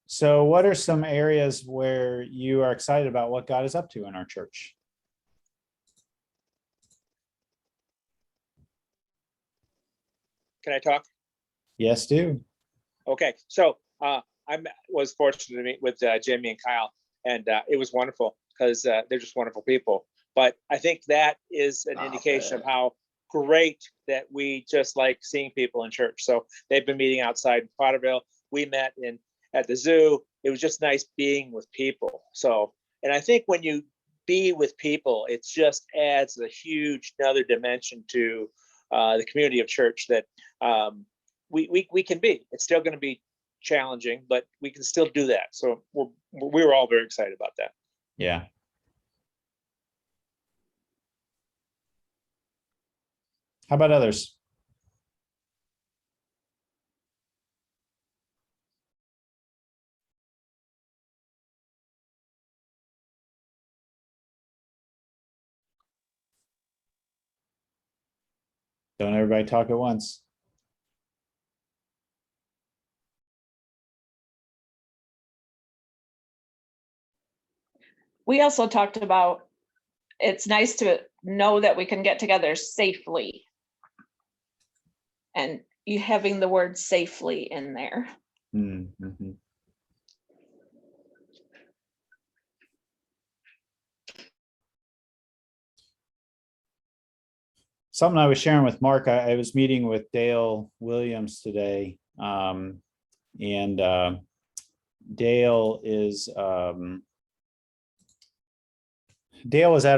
So what are some areas where you are excited about what God is up to in our church? Can I talk? Yes, do. Okay, so I was fortunate to meet with Jimmy and Kyle, and it was wonderful because they're just wonderful people. But I think that is an indication of how great that we just like seeing people in church. So they've been meeting outside in Potterville. We met at the zoo. It was just nice being with people. So, and I think when you be with people, it just adds a huge another dimension to the community of church that we can be. It's still going to be challenging, but we can still do that. So we were all very excited about that. Yeah. How about others? Don't everybody talk at once. We also talked about it's nice to know that we can get together safely. And you having the word safely in there. Mm-hmm. Something I was sharing with Mark, I was meeting with Dale Williams today. And Dale is at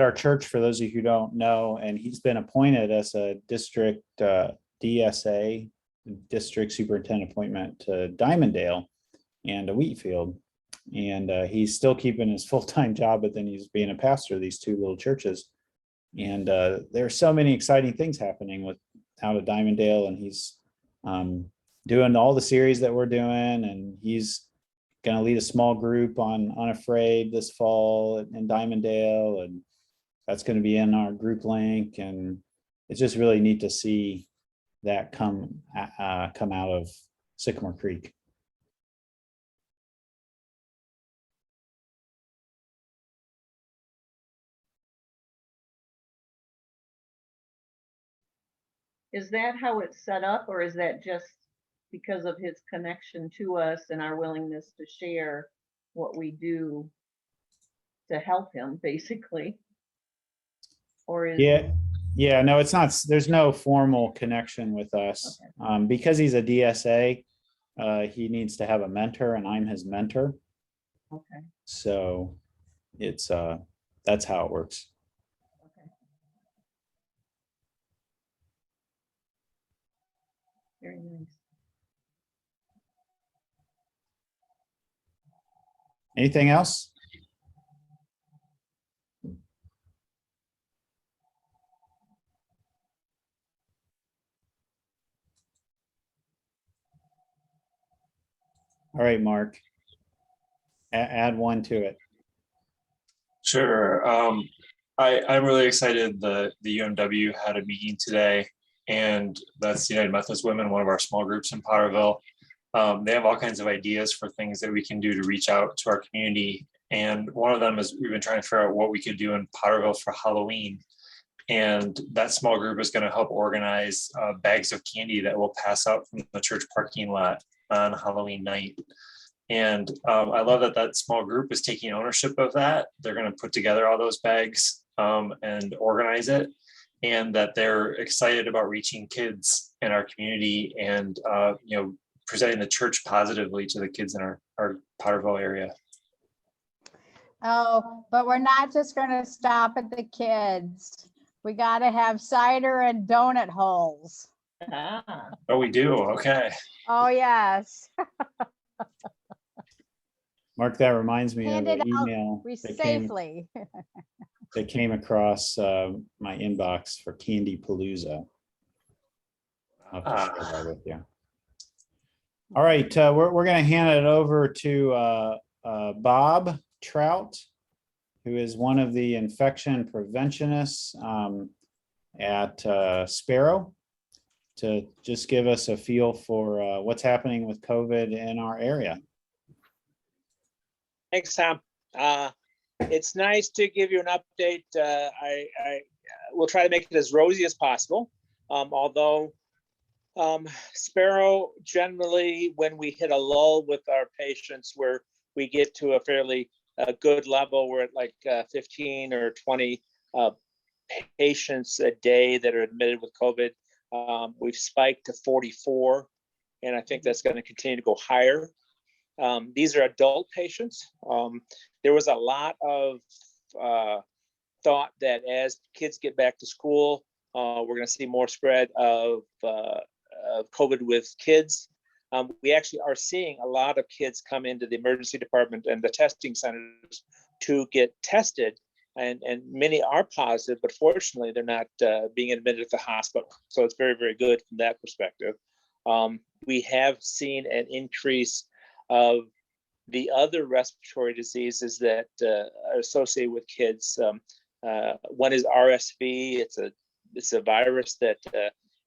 our church, for those of you who don't know, and he's been appointed as a district DSA, district superintendent appointment to Diamonddale and to Wheatfield. And he's still keeping his full-time job, but then he's being a pastor of these two little churches. And there are so many exciting things happening with out of Diamonddale, and he's doing all the series that we're doing, and he's going to lead a small group on Unafraid this fall in Diamonddale, and that's going to be in our group link. And it's just really neat to see that come out of Sycamore Creek. Is that how it's set up, or is that just because of his connection to us and our willingness to share what we do to help him, basically? Or is yeah, no, it's not. There's no formal connection with us. Okay. Because he's a DSA, he needs to have a mentor, and I'm his mentor. Okay. So it's that's how it works. Okay. Very nice. Anything else? All right, Mark. Add one to it. Sure. I'm really excited that the UMW had a meeting today, and that's United Methodist Women, one of our small groups in Potterville. They have all kinds of ideas for things that we can do to reach out to our community. And one of them is we've been trying to figure out what we could do in Potterville for Halloween. And that small group is going to help organize bags of candy that we'll pass out from the church parking lot on Halloween night. And I love that small group is taking ownership of that. They're going to put together all those bags and organize it, and that they're excited about reaching kids in our community and presenting the church positively to the kids in our Potterville area. Oh, but we're not just going to stop at the kids. We got to have cider and donut holes. Ah. Oh, we do. Okay. Oh, yes. Mark, that reminds me Hand of it an out email safely. that came across my inbox for Candy Palooza. I'll have to share that with you. All right, we're going to hand it over to Bob Trout, who is one of the infection preventionists at Sparrow. to just give us a feel for what's happening with COVID in our area. Thanks, Tom. It's nice to give you an update. I will try to make it as rosy as possible. Although Sparrow, generally, when we hit a lull with our patients where we get to a fairly good level, we're at like 15 or 20 patients a day that are admitted with COVID. We've spiked to 44, and I think that's going to continue to go higher. These are adult patients. There was a lot of thought that as kids get back to school, we're going to see more spread of COVID with kids. We actually are seeing a lot of kids come into the emergency department and the testing centers to get tested, and many are positive, but fortunately they're not being admitted at the hospital. So it's very, very good from that perspective. We have seen an increase of the other respiratory diseases that are associated with kids. One is RSV. It's a virus that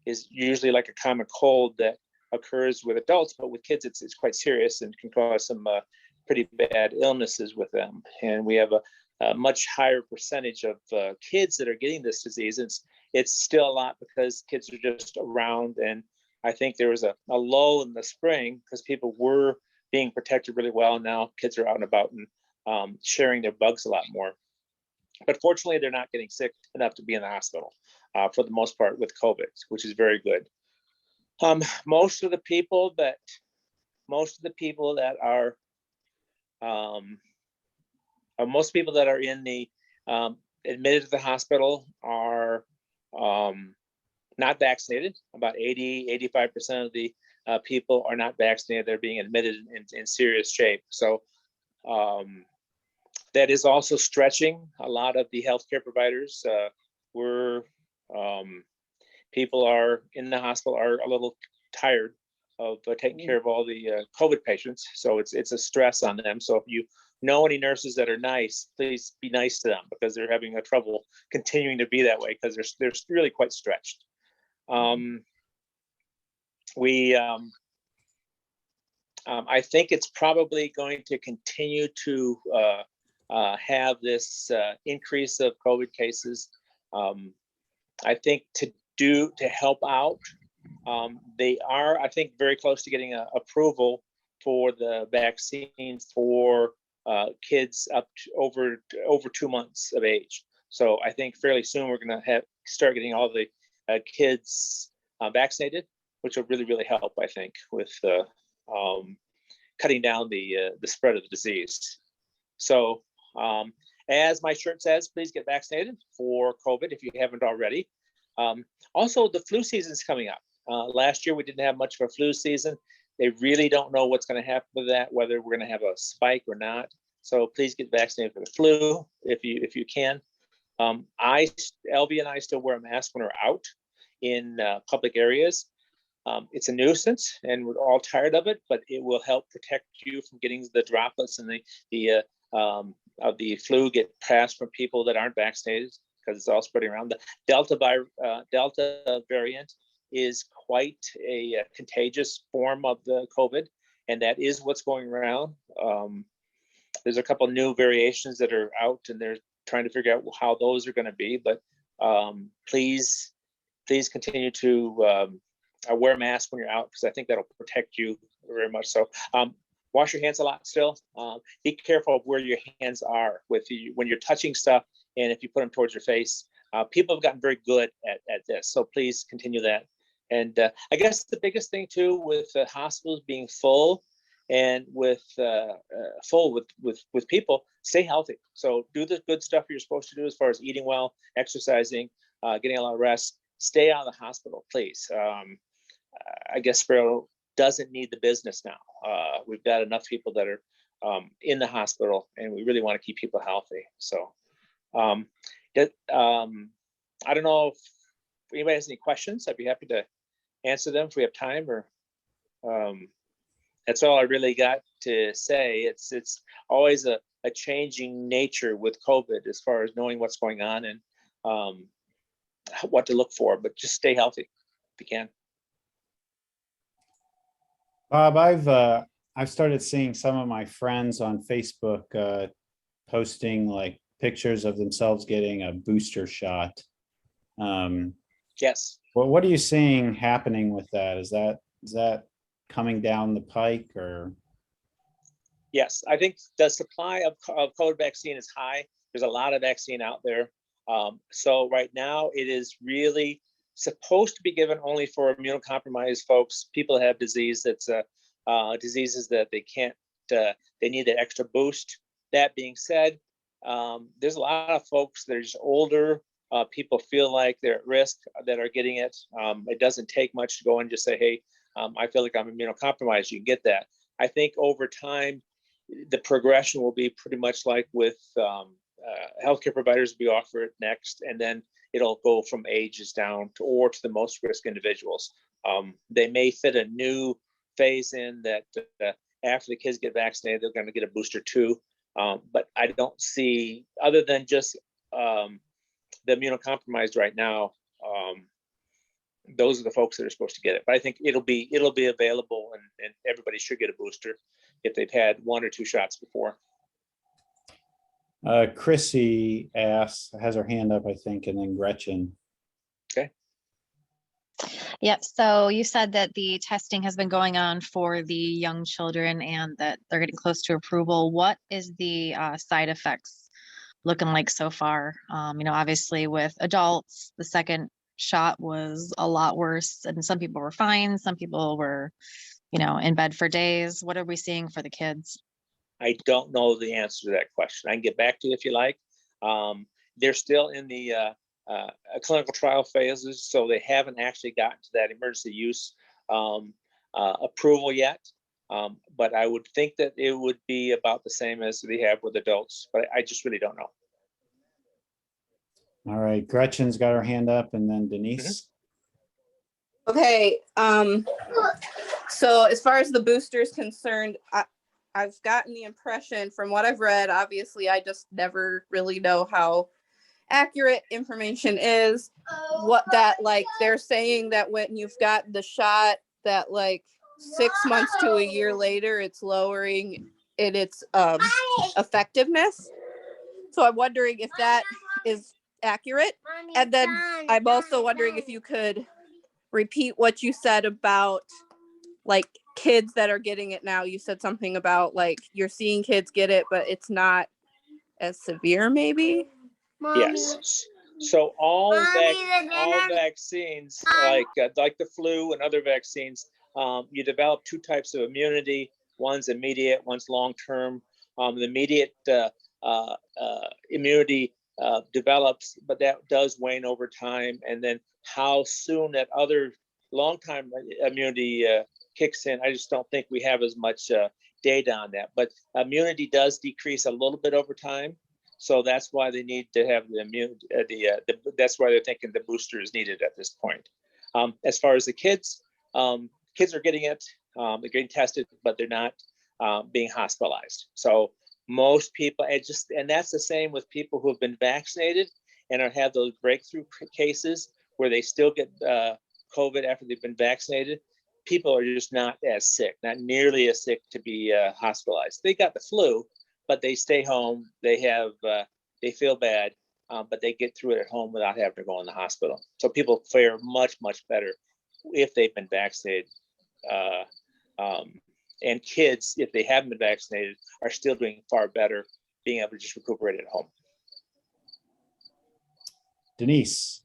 is usually like a common cold that occurs with adults, but with kids it's quite serious and can cause some pretty bad illnesses with them. And we have a much higher percentage of kids that are getting this disease. It's still a lot because kids are just around, and I think there was a lull in the spring because people were being protected really well. Now kids are out and about and sharing their bugs a lot more. But fortunately, they're not getting sick enough to be in the hospital for the most part with COVID, which is very good. Most of the people that are most people that are in the admitted to the hospital are not vaccinated. About 85% of the people are not vaccinated. They're being admitted in serious shape. So that is also stretching a lot of the healthcare providers. People are in the hospital are a little tired of taking care of all the COVID patients. So it's a stress on them. So if you know any nurses that are nice, please be nice to them because they're having a trouble continuing to be that way because they're really quite stretched. I think it's probably going to continue to have this increase of COVID cases. I think to help out, they are, I think, very close to getting approval for the vaccine for kids up to over 2 months of age. So I think fairly soon we're going to start getting all the kids vaccinated, which will really, really help, I think, with cutting down the spread of the disease. So as my shirt says, please get vaccinated for COVID if you haven't already. Also, the flu season is coming up. Last year, we didn't have much of a flu season. They really don't know what's going to happen with that, whether we're going to have a spike or not. So please get vaccinated for the flu if you can. LV and I still wear a mask when we're out in public areas. It's a nuisance and we're all tired of it, but it will help protect you from getting the droplets and the flu get passed from people that aren't vaccinated because it's all spreading around. The Delta variant is quite a contagious form of the COVID, and that is what's going around. There's a couple new variations that are out and they're trying to figure out how those are going to be, but please continue to wear a mask when you're out because I think that'll protect you very much. So wash your hands a lot still. Be careful of where your hands are when you're touching stuff and if you put them towards your face. People have gotten very good at this, so please continue that. And I guess the biggest thing too with hospitals being full and with people, stay healthy. So do the good stuff you're supposed to do as far as eating well, exercising, getting a lot of rest. Stay out of the hospital, please. I guess Sparrow doesn't need the business now. We've got enough people that are in the hospital, and we really want to keep people healthy. So I don't know if anybody has any questions. I'd be happy to answer them if we have time. Or that's all I really got to say. It's always a changing nature with COVID as far as knowing what's going on and what to look for. But just stay healthy if you can. Bob, I've started seeing some of my friends on Facebook posting like pictures of themselves getting a booster shot. Yes. Well, what are you seeing happening with that? Is that coming down the pike or? Yes, I think the supply of COVID vaccine is high. There's a lot of vaccine out there. So right now it is really supposed to be given only for immunocompromised folks, people that have disease that's diseases that they can't, they need that extra boost. That being said, there's a lot of folks that are just older. People feel like they're at risk that are getting it. It doesn't take much to go and just say, hey, I feel like I'm immunocompromised. You can get that. I think over time, the progression will be pretty much like with healthcare providers. We offer it next, and then it'll go from ages down to, or to the most risk individuals. They may fit a new phase in that after the kids get vaccinated, they're going to get a booster too. But I don't see, other than just the immunocompromised right now, those are the folks that are supposed to get it. But I think it'll be available, and everybody should get a booster if they've had 1 or 2 shots before. Chrissy has her hand up, I think, and then Gretchen. Okay. Yep. So you said that the testing has been going on for the young children and that they're getting close to approval. What is the side effects looking like so far? Obviously with adults, the second shot was a lot worse, and some people were fine. Some people were, in bed for days. What are we seeing for the kids? I don't know the answer to that question. I can get back to you if you like. They're still in the clinical trial phases, so they haven't actually gotten to that emergency use approval yet. But I would think that it would be about the same as we have with adults, but I just really don't know. All right, Gretchen's got her hand up, and then Denise. Okay, so as far as the booster is concerned, I've gotten the impression from what I've read, obviously I just never really know how accurate information is, what that, like, they're saying that when you've got the shot that like 6 months to a year later, it's lowering its effectiveness. So I'm wondering if that is accurate. And then I'm also wondering if you could repeat what you said about like kids that are getting it now. You said something about like you're seeing kids get it, but it's not as severe, maybe? Yes. So all vaccines, like the flu and other vaccines, you develop 2 types of immunity. One's immediate, one's long-term. The immediate immunity develops, but that does wane over time. And then how soon that other long-time immunity kicks in, I just don't think we have as much data on that. But immunity does decrease a little bit over time. So that's why they need to have the that's why they're thinking the booster is needed at this point. As far as the kids, kids are getting it, they're getting tested, but they're not being hospitalized. So most people, and that's the same with people who have been vaccinated and have those breakthrough cases where they still get COVID after they've been vaccinated. People are just not as sick, not nearly as sick to be hospitalized. They got the flu, but they stay home. They have, they feel bad, but they get through it at home without having to go in the hospital. So people fare much, much better if they've been vaccinated. And kids, if they haven't been vaccinated, are still doing far better, being able to just recuperate at home. Denise.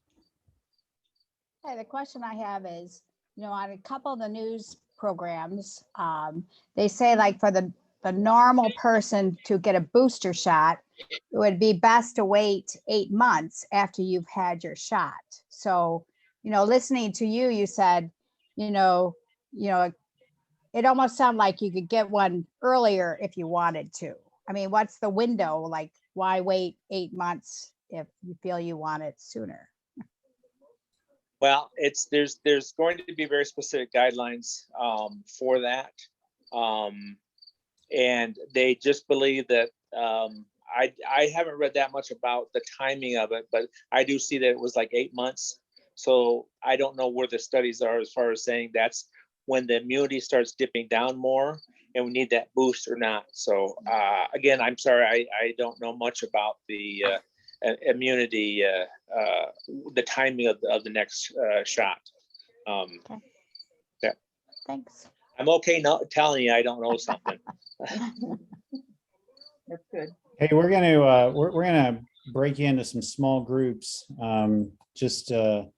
Hey, the question I have is, on a couple of the news programs, they say like for the normal person to get a booster shot, it would be best to wait 8 months after you've had your shot. So, listening to you, you said, it almost sounded like you could get one earlier if you wanted to. I mean, what's the window? Like, why wait 8 months if you feel you want it sooner? Well, there's going to be very specific guidelines for that. And they just believe that I haven't read that much about the timing of it, but I do see that it was like 8 months. So I don't know where the studies are as far as saying that's when the immunity starts dipping down more and we need that boost or not. So again, I'm sorry, I don't know much about the immunity, the timing of the next shot. Okay. Yeah. Thanks. I'm okay not telling you I don't know something. That's good. Hey, we're gonna break into some small groups, just to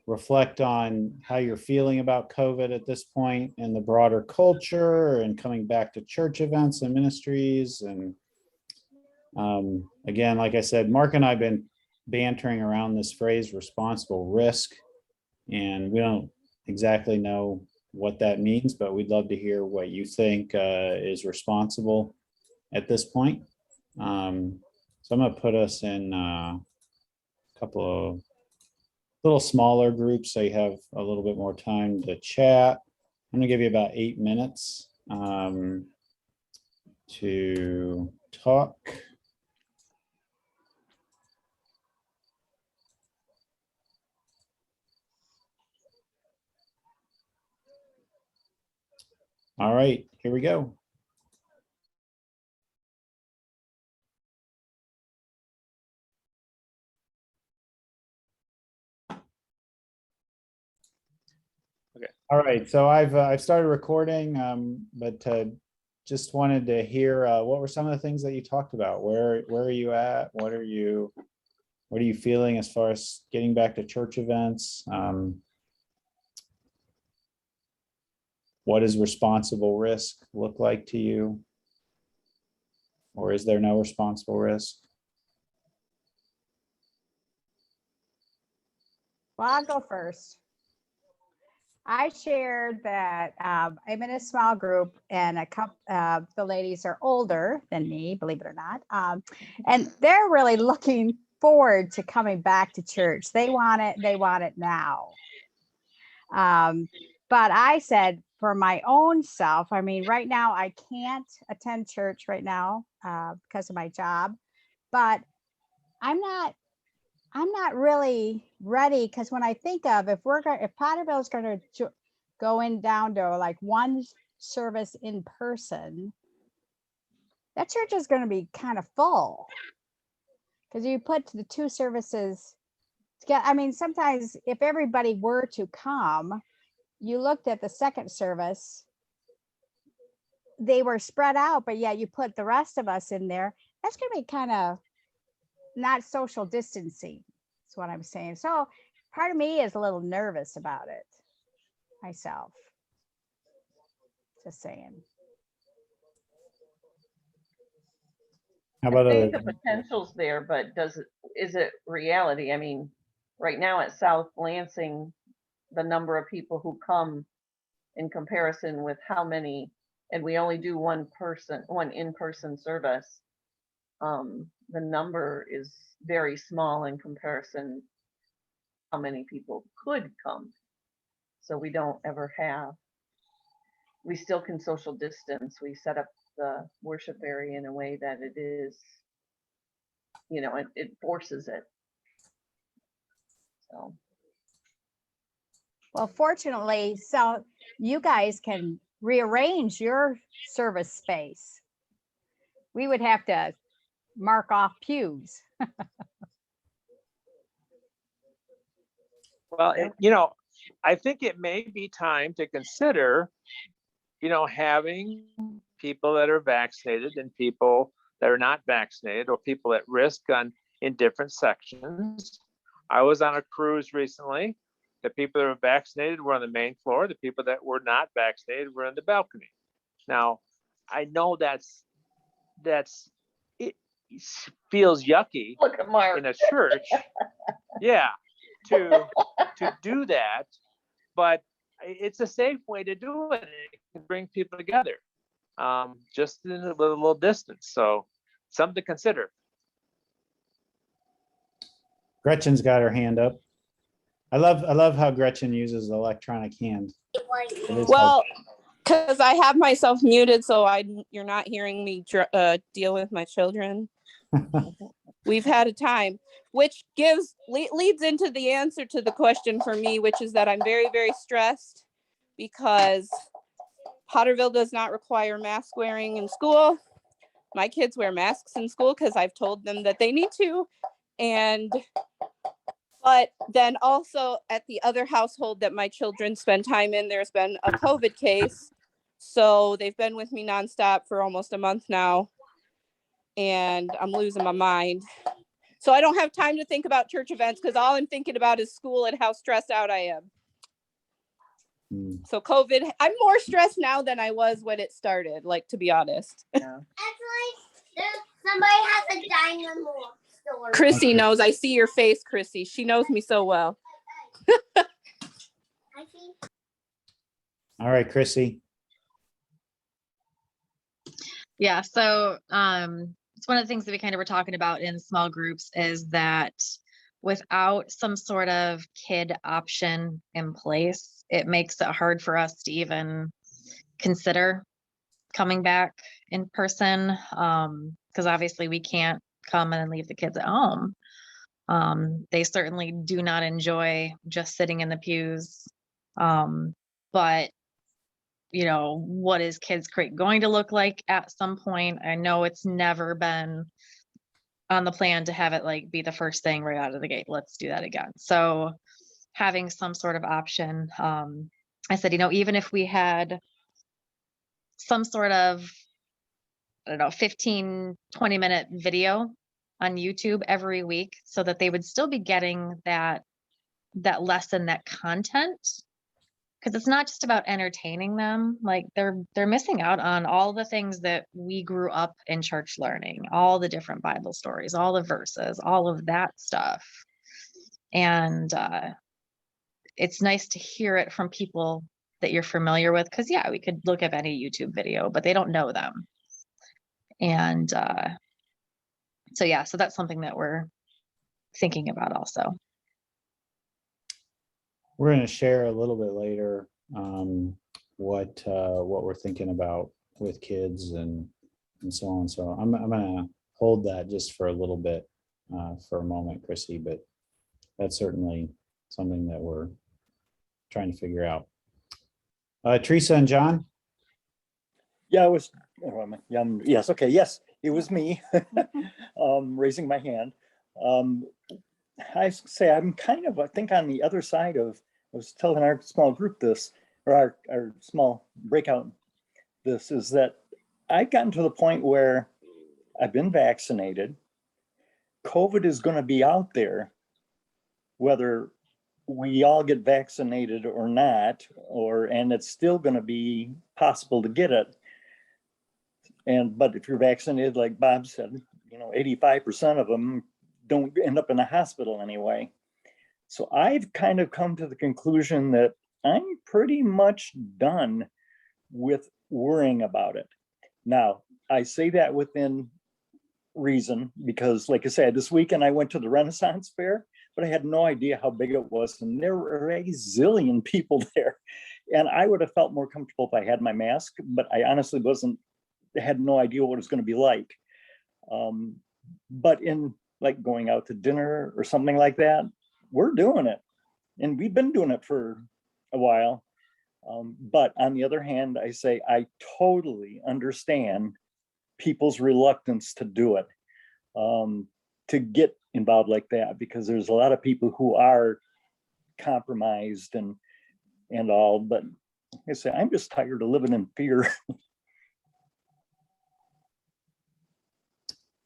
reflect on how you're feeling about COVID at this point and the broader culture and coming back to church events and ministries. And again, like I said, Mark and I have been bantering around this phrase responsible risk, and we don't exactly know what that means, but we'd love to hear what you think is responsible at this point. So I'm going to put us in a couple of little smaller groups so you have a little bit more time to chat. I'm going to give you about 8 minutes to talk. All right, here we go. Okay. All right, so I've started recording, but just wanted to hear what were some of the things that you talked about. Where are you at? What are you feeling as far as getting back to church events? What does responsible risk look like to you? Or is there no responsible risk? Well, I'll go first. I shared that I'm in a small group, and a couple the ladies are older than me, believe it or not, and they're really looking forward to coming back to church. They want it. They want it now. But I said, for my own self, I mean, right now I can't attend church right now because of my job, but I'm not really ready, because when I think of if Potterville is going to go in down to like one service in person, that church is going to be kind of full, because you put the two services together. I mean, sometimes if everybody were to come, you looked at the second service, they were spread out, but yet you put the rest of us in there. That's going to be kind of not social distancing. That's what I'm saying. So part of me is a little nervous about it myself. Just saying. How I about think other? the potential's there, but is it reality? I mean, right now at South Lansing, the number of people who come in comparison with how many, and we only do one in-person service, the number is very small in comparison how many people could come. So we don't ever have, we still can social distance. We set up the worship area in a way that it is, you know, it forces it. So. Well, fortunately, so you guys can rearrange your service space. We would have to mark off pews. Well, you know, I think it may be time to consider, you know, having people that are vaccinated and people that are not vaccinated, or people at risk in different sections. I was on a cruise recently. The people that were vaccinated were on the main floor. The people that were not vaccinated were in the balcony. Now, I know it feels yucky. Look at Mark. In a church, yeah, to do that, but it's a safe way to do it. It can bring people together, just in a little distance. So, something to consider. Gretchen's got her hand up. I love how Gretchen uses electronic hand. Well, because I have myself muted, so you're not hearing me deal with my children. We've had a time, which leads into the answer to the question for me, which is that I'm very, very stressed because Potterville does not require mask wearing in school. My kids wear masks in school because I've told them that they need to. But then also at the other household that my children spend time in, there's been a COVID case. So they've been with me nonstop for almost a month now. And I'm losing my mind. So I don't have time to think about church events because all I'm thinking about is school and how stressed out I am. So COVID, I'm more stressed now than I was when it started, like, to be honest. Yeah. Actually, somebody has a dynamo store. Chrissy Okay. knows. I see your face, Chrissy. She knows me so well. I see. All right, Chrissy. Yeah, so it's one of the things that we kind of were talking about in small groups is that without some sort of kid option in place, it makes it hard for us to even consider coming back in person, because obviously we can't come and leave the kids at home. They certainly do not enjoy just sitting in the pews. But you know, what is Kids Creek going to look like at some point? I know it's never been on the plan to have it like be the first thing right out of the gate. Let's do that again. So having some sort of option. I said, you know, even if we had some sort of, I don't know, 15, 20-minute video on YouTube every week so that they would still be getting that lesson, that content. Because it's not just about entertaining them. Like they're missing out on all the things that we grew up in church learning, all the different Bible stories, all the verses, all of that stuff. And it's nice to hear it from people that you're familiar with. Because yeah, we could look up any YouTube video, but they don't know them. And so yeah, so that's something that we're thinking about also. We're going to share a little bit later what we're thinking about with kids and so on. So I'm going to hold that just for a little bit for a moment, Chrissy, but that's certainly something that we're trying to figure out. Teresa and John? Yeah, it was, yes, okay, yes, it was me raising my hand. I say I'm kind of, I think, on the other side of, I was telling our small group this, or our small breakout, this is that I've gotten to the point where I've been vaccinated. COVID is going to be out there, whether we all get vaccinated or not, and it's still going to be possible to get it. But if you're vaccinated, like Bob said, 85% of them don't end up in the hospital anyway. So I've kind of come to the conclusion that I'm pretty much done with worrying about it. Now, I say that within reason, because like I said, this weekend I went to the Renaissance Fair, but I had no idea how big it was. And there were a zillion people there. And I would have felt more comfortable if I had my mask, but I honestly had no idea what it was going to be like. But in like going out to dinner or something like that, we're doing it. And we've been doing it for a while. But on the other hand, I say, I totally understand people's reluctance to do it, to get involved like that, because there's a lot of people who are compromised and all, but I say, I'm just tired of living in fear.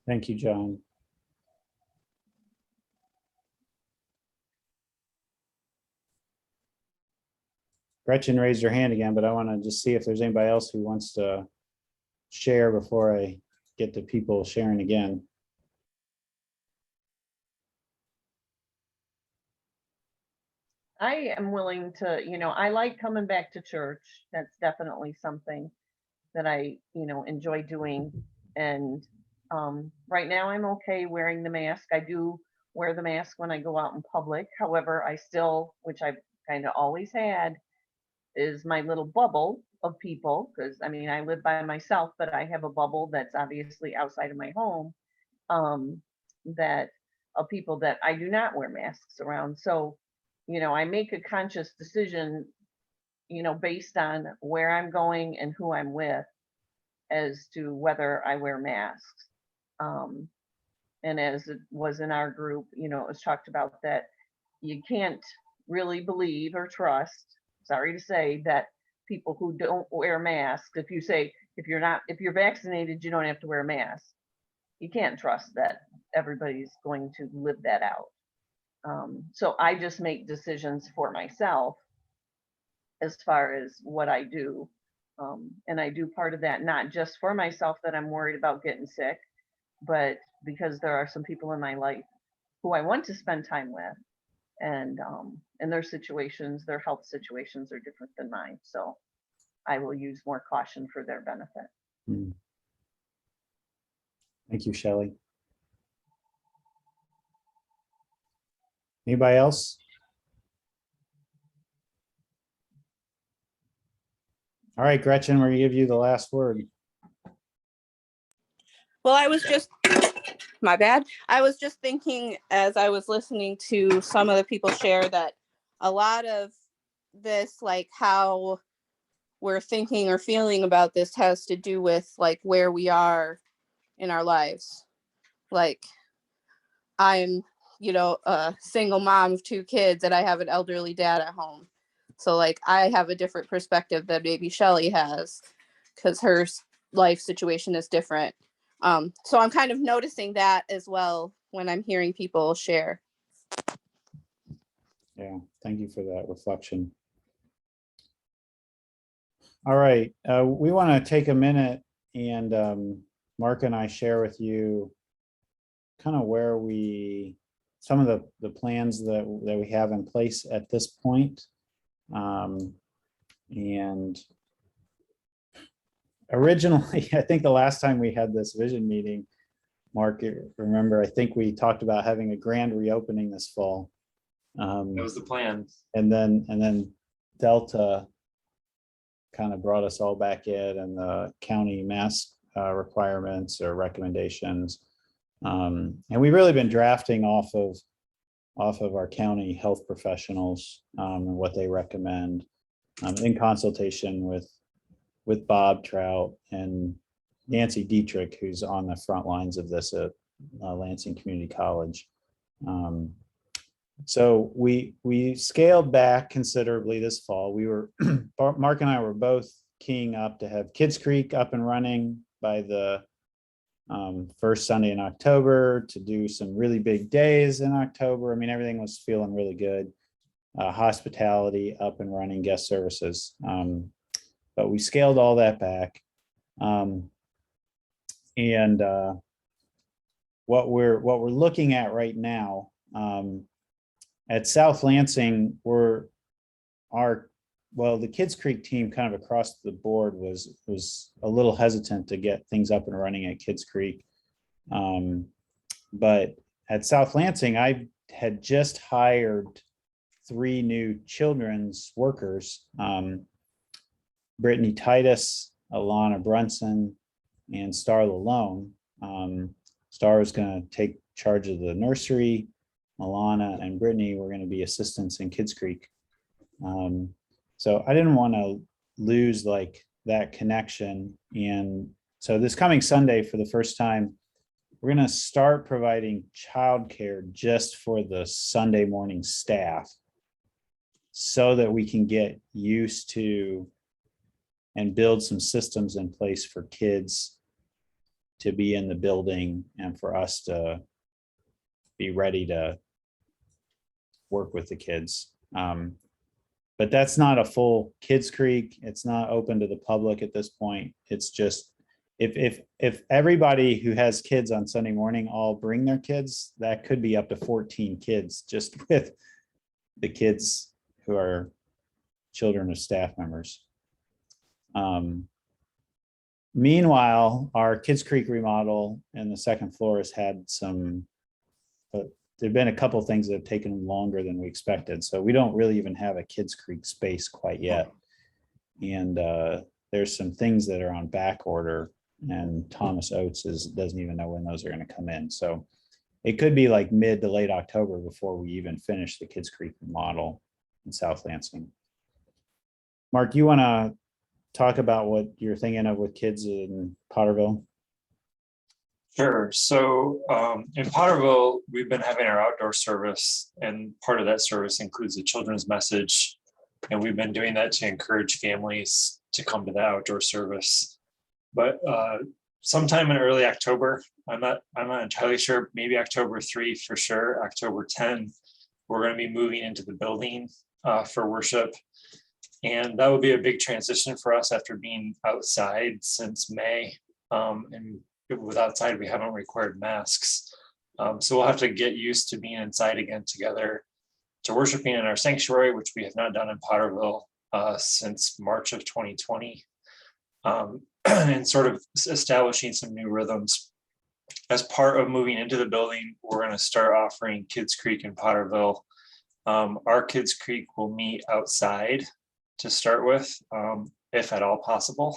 Thank you, John. Gretchen raised her hand again, but I want to just see if there's anybody else who wants to share before I get to people sharing again. I am willing to, I like coming back to church. That's definitely something that I, enjoy doing. And right now I'm okay wearing the mask. I do wear the mask when I go out in public. However, I still, which I've kind of always had, is my little bubble of people. Because I live by myself, but I have a bubble that's obviously outside of my home, that of people that I do not wear masks around. So, I make a conscious decision, you know, based on where I'm going and who I'm with as to whether I wear masks. And as it was in our group, you know, it was talked about that you can't really believe or trust, sorry to say, that people who don't wear masks, if you say, if you're vaccinated, you don't have to wear a mask. You can't trust that everybody's going to live that out. So I just make decisions for myself as far as what I do. And I do part of that, not just for myself that I'm worried about getting sick, but because there are some people in my life who I want to spend time with, and their situations, their health situations are different than mine. So I will use more caution for their benefit. Hmm. Thank you, Shelley. Anybody else? All right, Gretchen, we're gonna give you the last word. Well, I was just, my bad. I was just thinking as I was listening to some of the people share that a lot of this, like how we're thinking or feeling about this, has to do with like where we are in our lives. Like I'm, you know, a single mom of 2 kids and I have an elderly dad at home. So like I have a different perspective than maybe Shelley has because her life situation is different. So I'm kind of noticing that as well when I'm hearing people share. Yeah, thank you for that reflection. All right, we want to take a minute and Mark and I share with you kind of where some of the plans that we have in place at this point. And originally, I think the last time we had this vision meeting, Mark, remember, I think we talked about having a grand reopening this fall. That was the plan. And then Delta kind of brought us all back in, and the county mask requirements or recommendations. And we've really been drafting off of our county health professionals and what they recommend in consultation with Bob Trout and Nancy Dietrich, who's on the front lines of this at Lansing Community College. So we scaled back considerably this fall. We were Mark and I were both keying up to have Kids Creek up and running by the first Sunday in October, to do some really big days in October. I mean, everything was feeling really good. Hospitality up and running, guest services. But we scaled all that back. What we're looking at right now, at South Lansing, the Kids Creek team kind of across the board was a little hesitant to get things up and running at Kids Creek. But at South Lansing, I had just hired 3 new children's workers, Brittany Titus, Alana Brunson, and Star Lalone. Star is going to take charge of the nursery. Alana and Brittany were going to be assistants in Kids Creek. So I didn't want to lose like that connection. And so this coming Sunday, for the first time, we're going to start providing childcare just for the Sunday morning staff, so that we can get used to and build some systems in place for kids to be in the building and for us to be ready to work with the kids. But that's not a full Kids Creek. It's not open to the public at this point. It's just, if everybody who has kids on Sunday morning all bring their kids, that could be up to 14 kids just with the kids who are children of staff members. Meanwhile, our Kids Creek remodel and the second floor has had some, there've been a couple of things that have taken longer than we expected. So we don't really even have a Kids Creek space quite yet. And there's some things that are on back order, and Thomas Oates doesn't even know when those are going to come in. So it could be like mid to late October before we even finish the Kids Creek remodel in South Lansing. Mark, you want to talk about what you're thinking of with kids in Potterville? Sure. So in Potterville, we've been having our outdoor service, and part of that service includes a children's message. And we've been doing that to encourage families to come to the outdoor service. But sometime in early October, I'm not entirely sure, maybe October 3 for sure, October 10, we're going to be moving into the building for worship. And that will be a big transition for us after being outside since May. And with outside, we haven't required masks. So we'll have to get used to being inside again together, to worshiping in our sanctuary, which we have not done in Potterville since March of 2020, and sort of establishing some new rhythms. As part of moving into the building, we're going to start offering Kids Creek in Potterville. Our Kids Creek will meet outside to start with, if at all possible.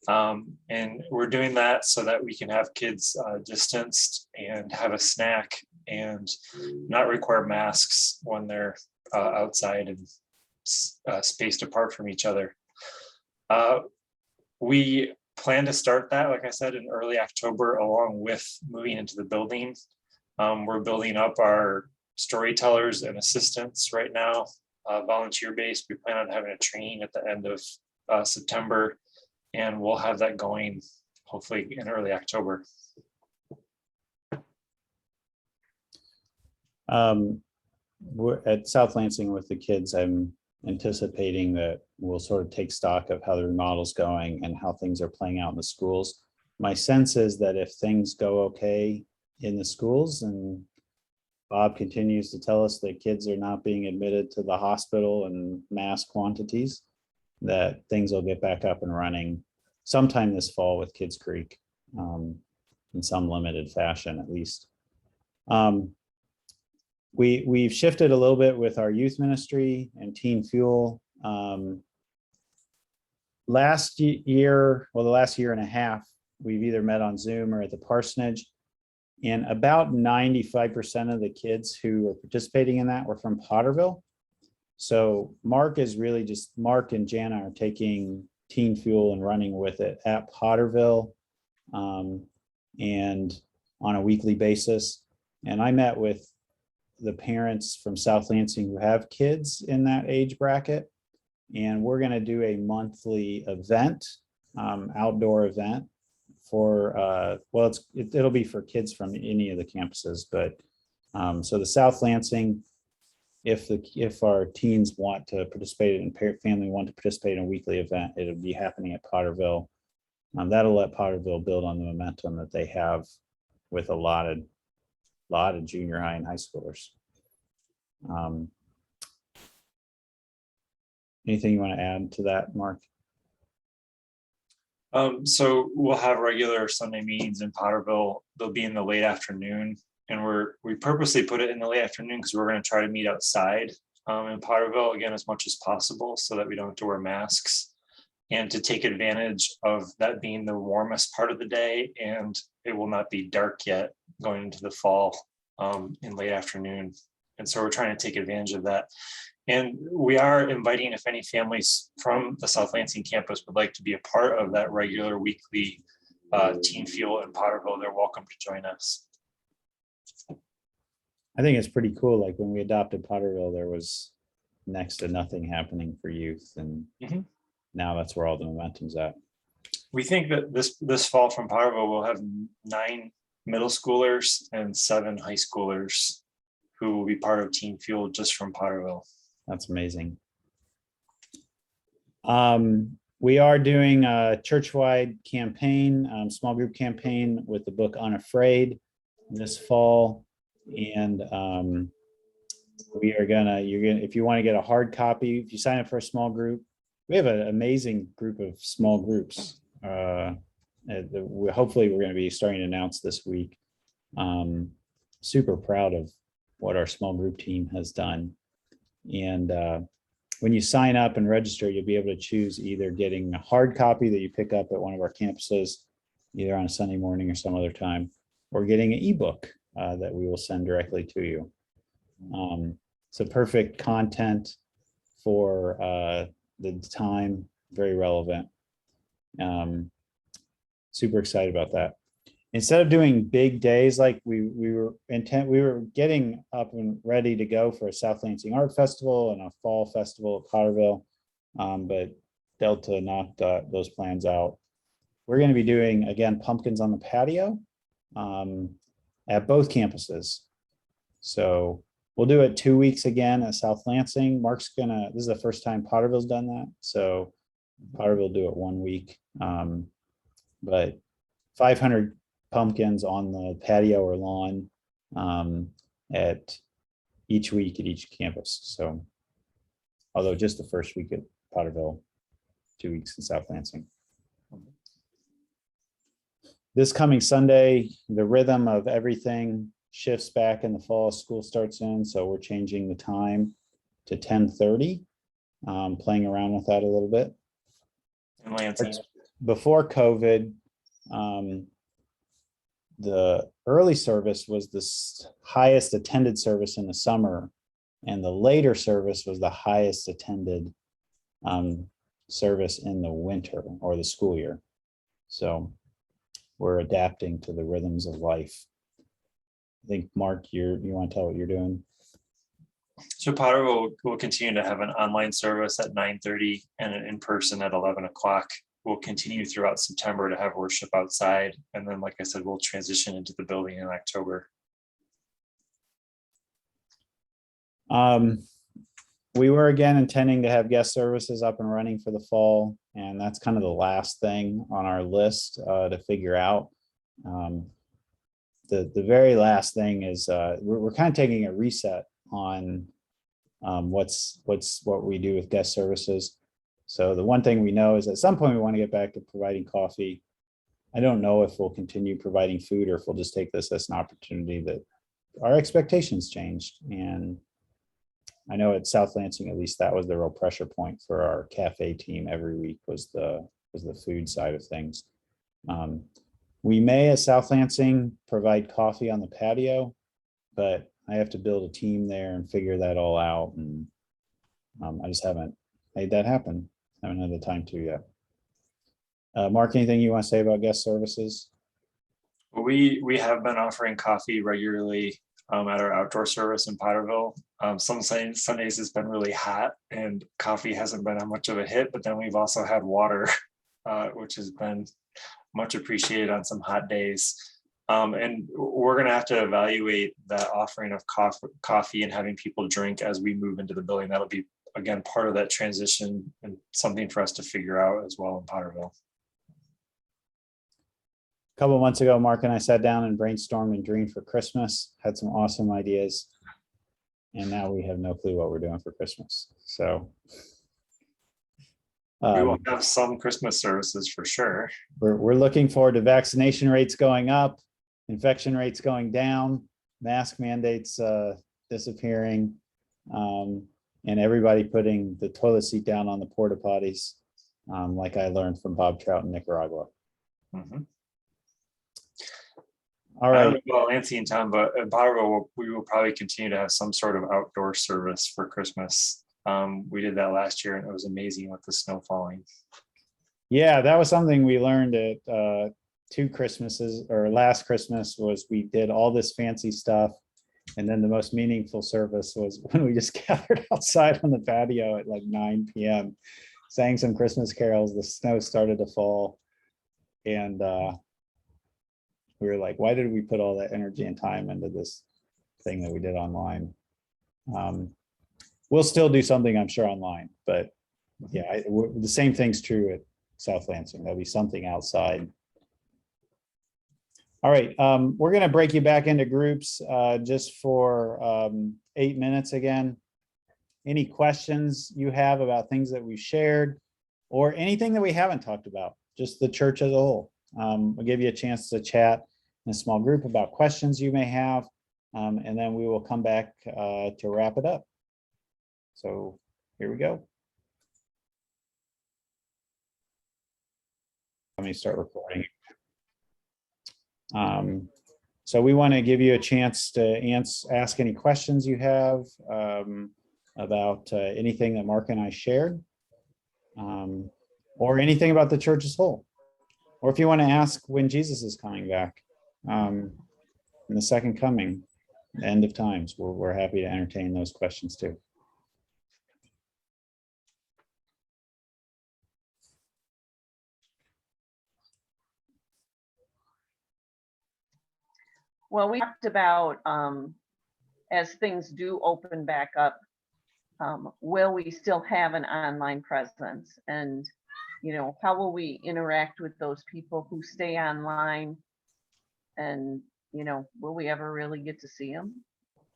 And we're doing that so that we can have kids distanced and have a snack and not require masks when they're outside and spaced apart from each other. We plan to start that, like I said, in early October, along with moving into the building. We're building up our storytellers and assistants right now, volunteer based. We plan on having a training at the end of September, and we'll have that going hopefully in early October. We're at South Lansing with the kids. I'm anticipating that we'll sort of take stock of how the remodel's going and how things are playing out in the schools. My sense is that if things go okay in the schools, and Bob continues to tell us that kids are not being admitted to the hospital in mass quantities, that things will get back up and running sometime this fall with Kids Creek, in some limited fashion at least. We've shifted a little bit with our youth ministry and Teen Fuel. Last year, well, the last year and a half, we've either met on Zoom or at the parsonage, and about 95% of the kids who are participating in that were from Potterville. So Mark and Jana are taking Teen Fuel and running with it at Potterville, and on a weekly basis. And I met with the parents from South Lansing who have kids in that age bracket, and we're going to do a monthly event, outdoor event for it'll be for kids from any of the campuses, but so the South Lansing, if our teens want to participate and family want to participate in a weekly event, it'll be happening at Potterville. That'll let Potterville build on the momentum that they have with a lot of junior high and high schoolers. Anything you want to add to that, Mark? So we'll have regular Sunday meetings in Potterville. They'll be in the late afternoon, and we purposely put it in the late afternoon because we're going to try to meet outside in Potterville again as much as possible, so that we don't have to wear masks, and to take advantage of that being the warmest part of the day, and it will not be dark yet going into the fall in late afternoon. And so we're trying to take advantage of that. And we are inviting, if any families from the South Lansing campus would like to be a part of that regular weekly Teen Fuel in Potterville, they're welcome to join us. I think it's pretty cool. Like when we adopted Potterville, there was next to nothing happening for youth, and now that's where all the momentum's at. We think that this fall from Potterville, we'll have 9 middle schoolers and 7 high schoolers who will be part of Teen Fuel just from Potterville. That's amazing. We are doing a church-wide campaign, small group campaign with the book Unafraid this fall. And we are if you want to get a hard copy, if you sign up for a small group, we have an amazing group of small groups. Hopefully we're going to be starting to announce this week. Super proud of what our small group team has done. And when you sign up and register, you'll be able to choose either getting a hard copy that you pick up at one of our campuses, either on a Sunday morning or some other time, or getting an ebook that we will send directly to you. So perfect content for the time, very relevant. Super excited about that. Instead of doing big days like we were getting up and ready to go for a South Lansing Art Festival and a fall festival at Potterville, but Delta knocked those plans out. We're going to be doing, again, pumpkins on the patio at both campuses. So we'll do it 2 weeks again at South Lansing. Mark's this is the first time Potterville's done that. So Potterville will do it 1 week. But 500 pumpkins on the patio or lawn at each week at each campus. So, although just the first week at Potterville, 2 weeks in South Lansing. This coming Sunday, the rhythm of everything shifts back in the fall. School starts in, so we're changing the time to 10:30. Playing around with that a little bit. In Lansing. Before COVID, the early service was the highest attended service in the summer, and the later service was the highest attended service in the winter or the school year. So we're adapting to the rhythms of life. I think, Mark, you want to tell what you're doing? So Potter will continue to have an online service at 9:30 and an in-person at 11 o'clock. We'll continue throughout September to have worship outside. And then, like I said, we'll transition into the building in October. We were again intending to have guest services up and running for the fall, and that's kind of the last thing on our list to figure out. The very last thing is we're kind of taking a reset on what we do with guest services. So the one thing we know is at some point we want to get back to providing coffee. I don't know if we'll continue providing food or if we'll just take this as an opportunity that our expectations changed. And I know at South Lansing, at least that was the real pressure point for our cafe team every week was the food side of things. We may at South Lansing provide coffee on the patio, but I have to build a team there and figure that all out. And I just haven't made that happen. I haven't had the time to yet. Mark, anything you want to say about guest services? We have been offering coffee regularly at our outdoor service in Potterville. Some Sundays it's been really hot and coffee hasn't been much of a hit, but then we've also had water, which has been much appreciated on some hot days. And we're going to have to evaluate that offering of coffee and having people drink as we move into the building. That'll be, again, part of that transition and something for us to figure out as well in Potterville. A couple of months ago, Mark and I sat down and brainstormed and dreamed for Christmas, had some awesome ideas. And now we have no clue what we're doing for Christmas. So we will have some Christmas services for sure. We're looking forward to vaccination rates going up, infection rates going down, mask mandates disappearing, and everybody putting the toilet seat down on the porta potties, like I learned from Bob Trout in Nicaragua. Mm-hmm. All right. I don't know about Lansing and town, but in Potterville, we will probably continue to have some sort of outdoor service for Christmas. We did that last year and it was amazing with the snow falling. Yeah, that was something we learned at 2 Christmases, or last Christmas, was we did all this fancy stuff. And then the most meaningful service was when we just gathered outside on the patio at like 9 p.m., sang some Christmas carols, the snow started to fall. And we were like, why did we put all that energy and time into this thing that we did online? We'll still do something, I'm sure, online, but yeah, the same thing's true at South Lansing. There'll be something outside. All right, we're going to break you back into groups just for 8 minutes again. Any questions you have about things that we've shared or anything that we haven't talked about, just the church as a whole. We'll give you a chance to chat in a small group about questions you may have, and then we will come back to wrap it up. So here we go. Let me start recording. So we want to give you a chance to ask any questions you have about anything that Mark and I shared. or anything about the church as whole. Or if you want to ask when Jesus is coming back, in the second coming, the end of times, we're happy to entertain those questions too. Well, we talked about, as things do open back up, will we still have an online presence? And, you know, how will we interact with those people who stay online? And, you know, will we ever really get to see them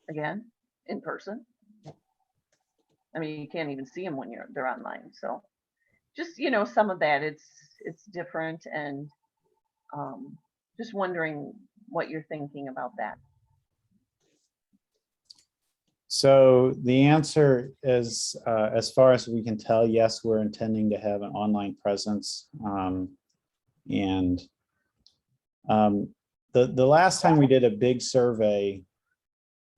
again in person? I mean, you can't even see them when they're online. So just, you know, some of that, it's different, and just wondering what you're thinking about that. So the answer is, as far as we can tell, yes, we're intending to have an online presence. And the last time we did a big survey,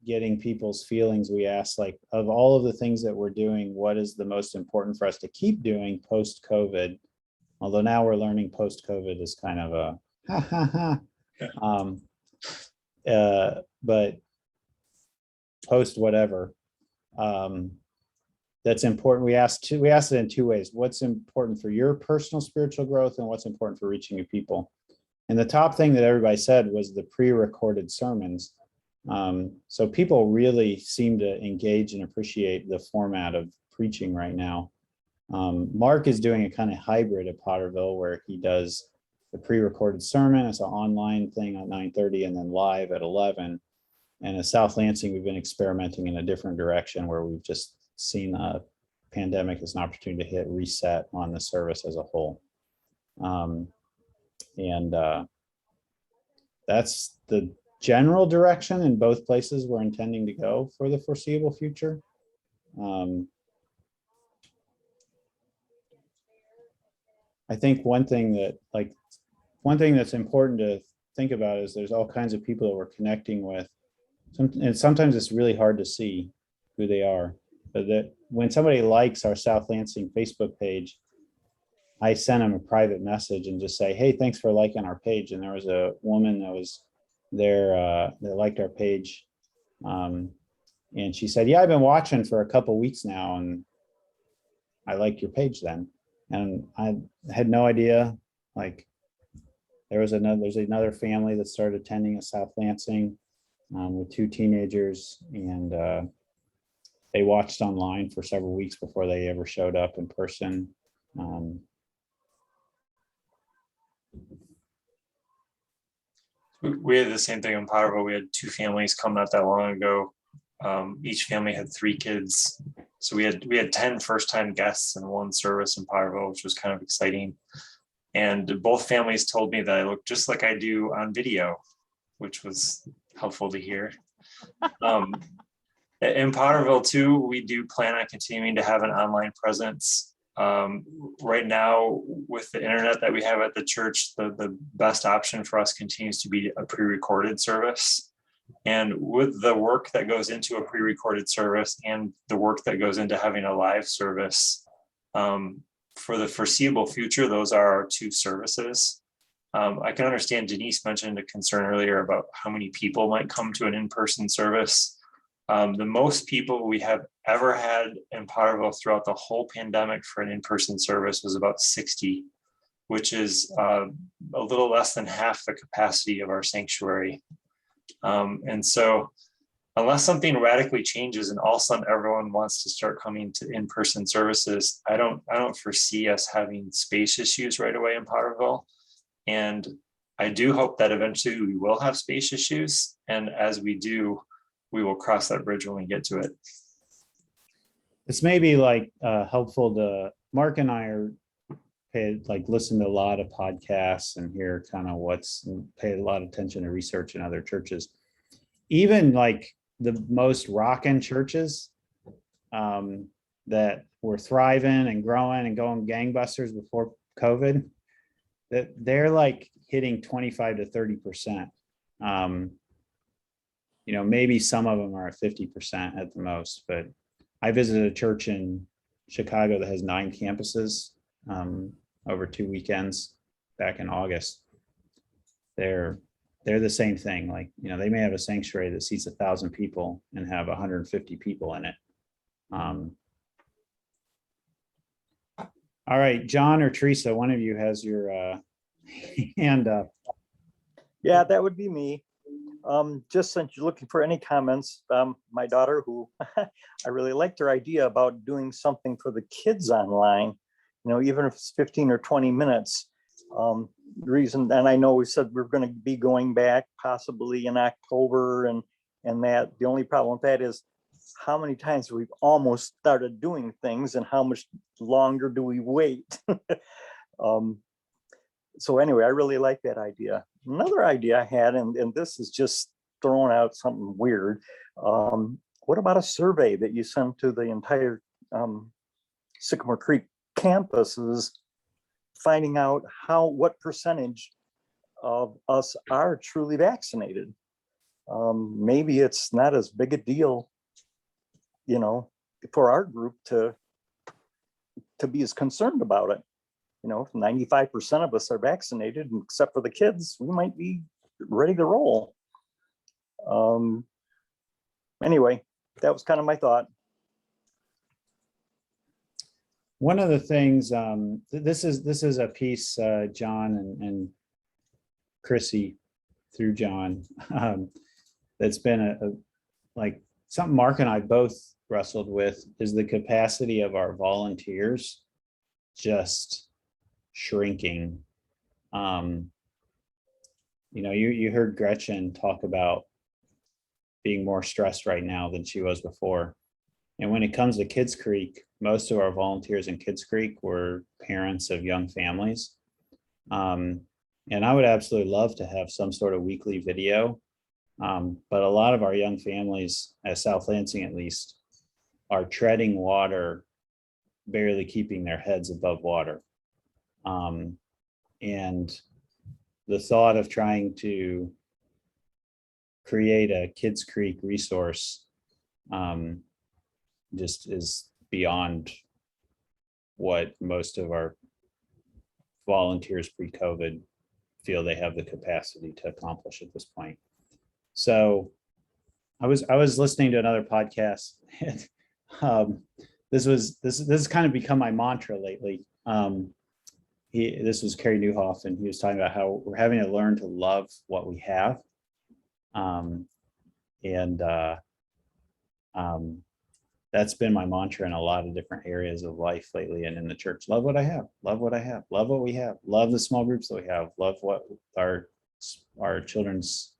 getting people's feelings, we asked, like, of all of the things that we're doing, what is the most important for us to keep doing post-COVID? Although now we're learning post-COVID is kind of a ha ha ha. But post whatever, that's important. We asked it in two ways: what's important for your personal spiritual growth, and what's important for reaching new people. And the top thing that everybody said was the pre-recorded sermons. So people really seem to engage and appreciate the format of preaching right now. Mark is doing a kind of hybrid at Potterville, where he does the pre-recorded sermon. It's an online thing at 9:30 and then live at 11. And at South Lansing, we've been experimenting in a different direction, where we've just seen a pandemic as an opportunity to hit reset on the service as a whole. That's the general direction in both places we're intending to go for the foreseeable future. I think one thing that's important to think about is there's all kinds of people that we're connecting with. And sometimes it's really hard to see who they are. But that when somebody likes our South Lansing Facebook page, I sent them a private message and just say, hey, thanks for liking our page. And there was a woman that was there that liked our page. And she said, yeah, I've been watching for a couple weeks now, and I liked your page then. And I had no idea, like, there's another family that started attending at South Lansing with two teenagers, and they watched online for several weeks before they ever showed up in person. We had the same thing in Potterville. We had two families come not that long ago. Each family had 3 kids. So we had 10 first-time guests in one service in Potterville, which was kind of exciting. And both families told me that I look just like I do on video, which was helpful to hear. In Potterville too, we do plan on continuing to have an online presence. Right now, with the internet that we have at the church, the best option for us continues to be a pre-recorded service. And with the work that goes into a pre-recorded service and the work that goes into having a live service, for the foreseeable future, those are our 2 services. I can understand Denise mentioned a concern earlier about how many people might come to an in-person service. The most people we have ever had in Potterville throughout the whole pandemic for an in-person service was about 60, which is a little less than half the capacity of our sanctuary. And so unless something radically changes and all of a sudden everyone wants to start coming to in-person services, I don't foresee us having space issues right away in Potterville. And I do hope that eventually we will have space issues. And as we do, we will cross that bridge when we get to it. It's maybe like helpful to Mark and I are listen to a lot of podcasts and hear kind of pay a lot of attention to research in other churches. Even like the most rockin' churches that were thriving and growing and going gangbusters before COVID, that they're like hitting 25 to 30%. Maybe some of them are at 50% at the most, but I visited a church in Chicago that has 9 campuses over 2 weekends back in August. They're the same thing. Like, you know, they may have a sanctuary that seats 1,000 people and have 150 people in it. All right, John or Teresa, one of you has your hand up. Yeah, that would be me. Just since you're looking for any comments, my daughter, who I really liked her idea about doing something for the kids online, you know, even if it's 15 or 20 minutes. Reason, and I know we said we're going to be going back possibly in October, and that the only problem with that is how many times we've almost started doing things and how much longer do we wait. So anyway, I really like that idea. Another idea I had, and this is just throwing out something weird. What about a survey that you send to the entire Sycamore Creek campuses, finding out what percentage of us are truly vaccinated? Maybe it's not as big a deal, you know, for our group to be as concerned about it. You know, if 95% of us are vaccinated, except for the kids, we might be ready to roll. Anyway, that was kind of my thought. One of the things, this is a piece, John and Chrissy through John, that's been like something Mark and I both wrestled with, is the capacity of our volunteers just shrinking. You know, you heard Gretchen talk about being more stressed right now than she was before. And when it comes to Kids Creek, most of our volunteers in Kids Creek were parents of young families. And I would absolutely love to have some sort of weekly video. But a lot of our young families at South Lansing, at least, are treading water, barely keeping their heads above water. And the thought of trying to create a Kids Creek resource just is beyond what most of our volunteers pre-COVID feel they have the capacity to accomplish at this point. So I was listening to another podcast. This has kind of become my mantra lately. This was Carey Newhoff, and he was talking about how we're having to learn to love what we have. That's been my mantra in a lot of different areas of life lately and in the church. Love what I have, love what I have, love what we have, love the small groups that we have, love what our children's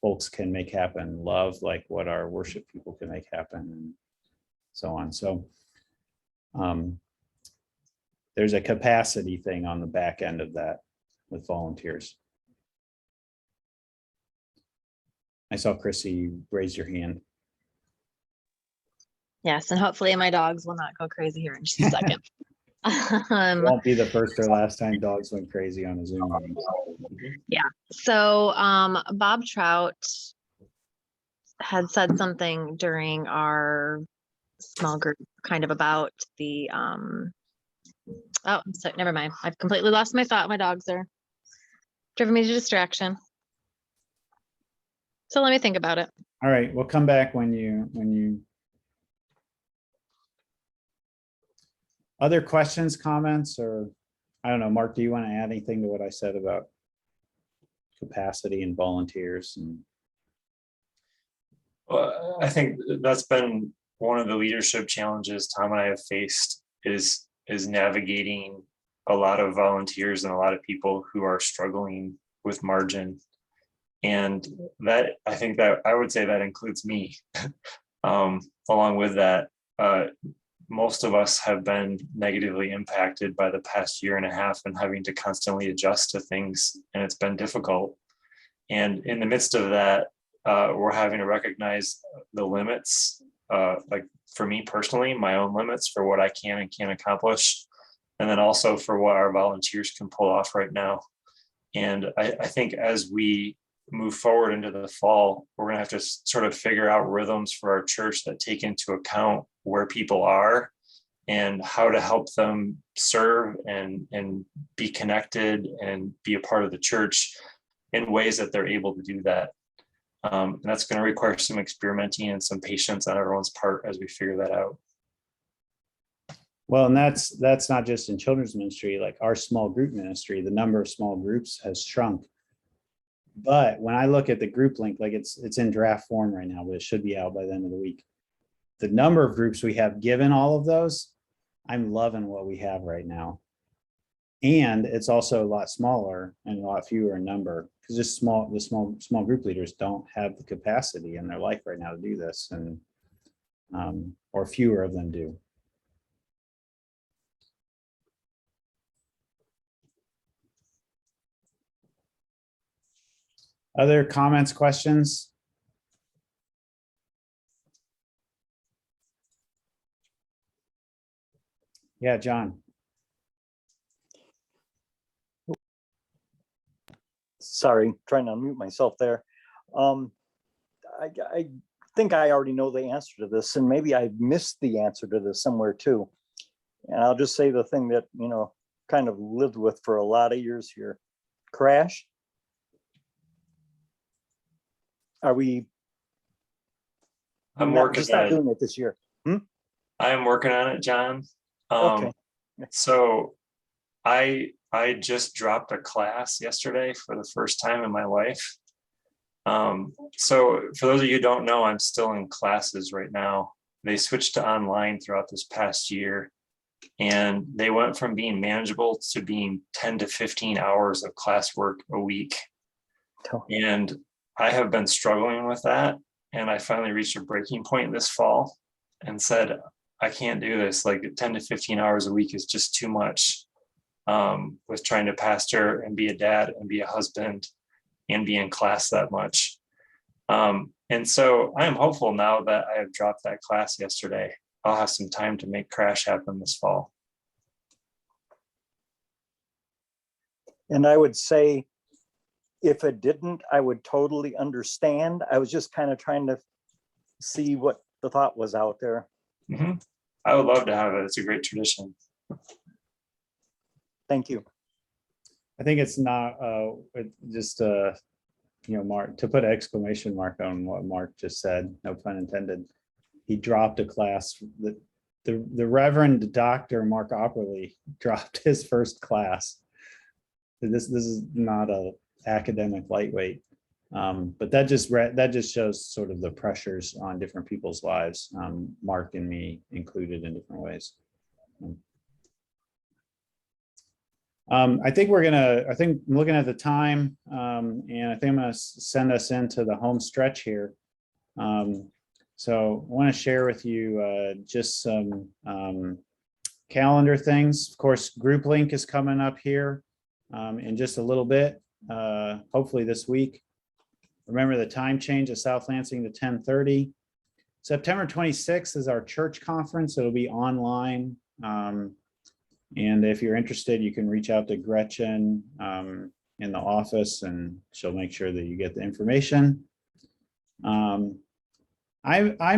folks can make happen, love like what our worship people can make happen, and so on. So there's a capacity thing on the back end of that with volunteers. I saw Chrissy raise your hand. Yes, and hopefully my dogs will not go crazy here in just a second. It won't be the first or last time dogs went crazy on a Zoom meeting. Yeah. So Bob Trout had said something during our small group kind of about the oh, so never mind. I've completely lost my thought. My dogs are driving me to distraction. So let me think about it. All right, we'll come back when you other questions, comments, or I don't know, Mark, do you want to add anything to what I said about capacity and volunteers? And well, I think that's been one of the leadership challenges Tom and I have faced is navigating a lot of volunteers and a lot of people who are struggling with margin. And that, I think that I would say that includes me. Along with that, most of us have been negatively impacted by the past year and a half and having to constantly adjust to things, and it's been difficult. And in the midst of that, we're having to recognize the limits, like for me personally, my own limits for what I can and can't accomplish, and then also for what our volunteers can pull off right now. And I think as we move forward into the fall, we're going to have to sort of figure out rhythms for our church that take into account where people are and how to help them serve and be connected and be a part of the church in ways that they're able to do that. And that's going to require some experimenting and some patience on everyone's part as we figure that out. Well, and that's not just in children's ministry, like our small group ministry, the number of small groups has shrunk. But when I look at the group link, like it's in draft form right now, but it should be out by the end of the week. The number of groups we have, given all of those, I'm loving what we have right now. And it's also a lot smaller and a lot fewer in number, because just small group leaders don't have the capacity in their life right now to do this, and or fewer of them do. Other comments, questions? Yeah, John. Sorry, trying to unmute myself there. I think I already know the answer to this, and maybe I missed the answer to this somewhere too. And I'll just say the thing that, kind of lived with for a lot of years here. Crash. Are we I'm not, working just on not it. doing it this year? I am working on it, John. Okay. So I just dropped a class yesterday for the first time in my life. So for those of you who don't know, I'm still in classes right now. They switched to online throughout this past year, and they went from being manageable to being 10 to 15 hours of classwork a week. Oh. And I have been struggling with that. And I finally reached a breaking point this fall and said, I can't do this. Like 10 to 15 hours a week is just too much, with trying to pastor and be a dad and be a husband and be in class that much. And so I am hopeful now that I have dropped that class yesterday, I'll have some time to make Crash happen this fall. And I would say, if it didn't, I would totally understand. I was just kind of trying to see what the thought was out there. Mm-hmm. I would love to have it. It's a great tradition. Thank you. I think it's not just Mark, to put an exclamation mark on what Mark just said, no pun intended. He dropped a class. The Reverend Dr. Mark Opperly dropped his first class. This is not a academic lightweight, but that just shows sort of the pressures on different people's lives, Mark and me included in different ways. I think I'm looking at the time, and I think I'm gonna send us into the home stretch here. So I want to share with you just some calendar things. Of course, group link is coming up here in just a little bit, hopefully this week. Remember the time change of South Lansing to 10:30. September 26th is our church conference. It'll be online. And if you're interested, you can reach out to Gretchen in the office, and she'll make sure that you get the information. I'm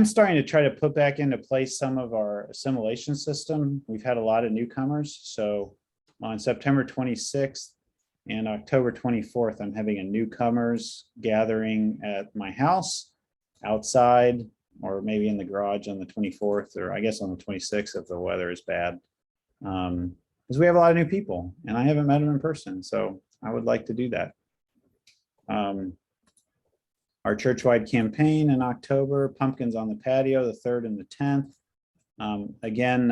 starting to try to put back into place some of our assimilation system. We've had a lot of newcomers. So on September 26th and October 24th, I'm having a newcomers gathering at my house outside, or maybe in the garage on the 24th, or I guess on the 26th if the weather is bad. Because we have a lot of new people and I haven't met them in person. So I would like to do that. Our churchwide campaign in October, pumpkins on the patio, the 3rd and the 10th. Again,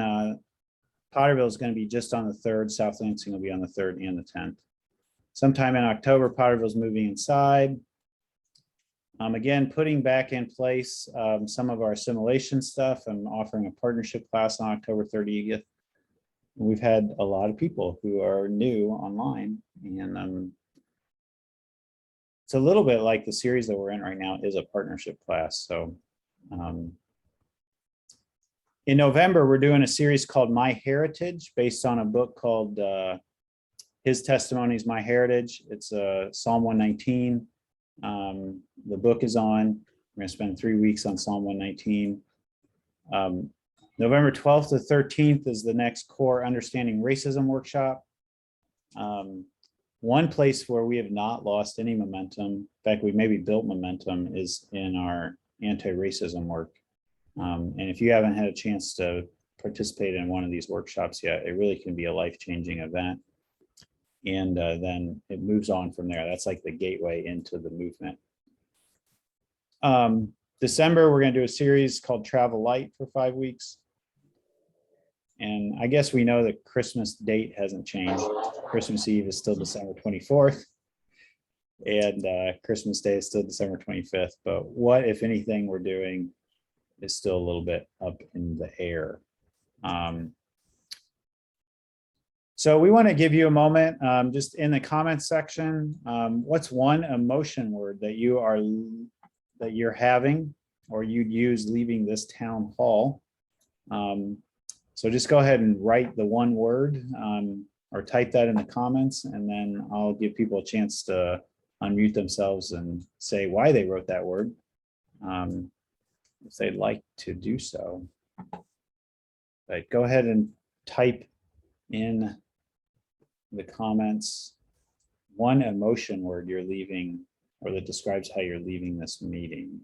Potterville is going to be just on the 3rd. South Lansing will be on the 3rd and the 10th. Sometime in October, Potterville is moving inside. Again, putting back in place some of our assimilation stuff. I'm offering a partnership class on October 30th. We've had a lot of people who are new online, and it's a little bit like the series that we're in right now is a partnership class. So in November, we're doing a series called My Heritage, based on a book called His Testimonies, My Heritage. It's Psalm 119. The book is on. We're going to spend 3 weeks on Psalm 119. November 12th to 13th is the next core understanding racism workshop. One place where we have not lost any momentum, in fact, we maybe built momentum, is in our anti-racism work. And if you haven't had a chance to participate in one of these workshops yet, it really can be a life-changing event. And then it moves on from there. That's like the gateway into the movement. December, we're going to do a series called Travel Light for 5 weeks. And I guess we know the Christmas date hasn't changed. Christmas Eve is still December 24th. And Christmas Day is still December 25th. But what, if anything, we're doing is still a little bit up in the air. So we want to give you a moment, just in the comments section. What's one emotion word that you're having or you'd use leaving this town hall? So just go ahead and write the one word, or type that in the comments, and then I'll give people a chance to unmute themselves and say why they wrote that word, if they'd like to do so. But go ahead and type in the comments one emotion word you're leaving, or that describes how you're leaving this meeting.